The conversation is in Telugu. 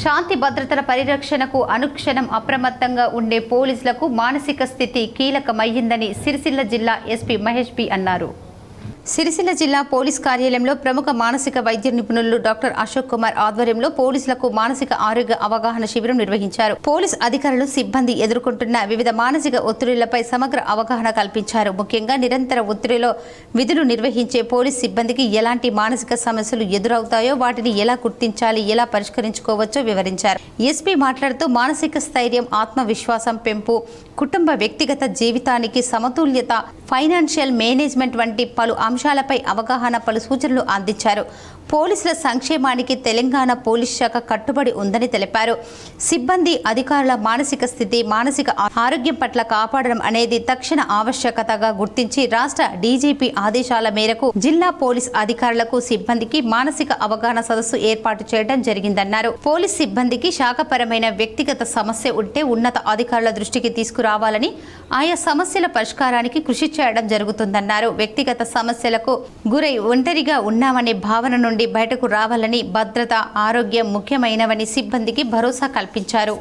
శాంతి భద్రతల పరిరక్షణకు అనుక్షణం అప్రమత్తంగా ఉండే పోలీసులకు మానసిక స్థితి కీలకమయ్యిందని సిరిసిల్ల జిల్లా ఎస్పీ మహేష్ బి అన్నారు. సిరిసిల్ల జిల్లా పోలీస్ కార్యాలయంలో ప్రముఖ మానసిక వైద్య నిపుణులు డాక్టర్ అశోక్ కుమార్ ఆధ్వర్యంలో పోలీసులకు మానసిక ఆరోగ్య అవగాహన శిబిరం నిర్వహించారు. పోలీస్ అధికారులు సిబ్బంది ఎదుర్కొంటున్న వివిధ మానసిక ఒత్తిడులపై సమగ్ర అవగాహన కల్పించారు. ముఖ్యంగా నిరంతర ఒత్తిడిలో విధులు నిర్వహించే పోలీస్ సిబ్బందికి ఎలాంటి మానసిక సమస్యలు ఎదురవుతాయో వాటిని ఎలా గుర్తించాలి, ఎలా పరిష్కరించుకోవచ్చో వివరించారు. ఎస్పీ మాట్లాడుతూ మానసిక స్థైర్యం, ఆత్మవిశ్వాసం పెంపు, కుటుంబ వ్యక్తిగత జీవితానికి సమతుల్యత, ఫైనాన్షియల్ మేనేజ్మెంట్ వంటి పలు అంశాలపై అవగాహన, పలు సూచనలు అందించారు. పోలీసుల సంక్షేమానికి తెలంగాణ పోలీస్ శాఖ కట్టుబడి ఉందని తెలిపారు. సిబ్బంది, అధికారుల మానసిక స్థితి, మానసిక ఆరోగ్యం పట్ల కాపాడడం అనేది తక్షణ ఆవశ్యకతగా గుర్తించి రాష్ట్ర డీజీపీ ఆదేశాల మేరకు జిల్లా పోలీస్ అధికారులకు, సిబ్బందికి మానసిక అవగాహన సదస్సు ఏర్పాటు చేయడం జరిగిందన్నారు. పోలీస్ సిబ్బందికి శాఖపరమైన వ్యక్తిగత సమస్య ఉంటే ఉన్నత అధికారుల దృష్టికి తీసుకురావాలని, ఆయా సమస్యల పరిష్కారానికి కృషి చేయడం జరుగుతుందన్నారు. వ్యక్తిగత సమస్యలకు గురై ఒంటరిగా ఉన్నామనే భావన నుండి బయటకు రావాలని, భద్రత, ఆరోగ్యం ముఖ్యమైనవని సిబ్బందికి భరోసా కల్పించారు.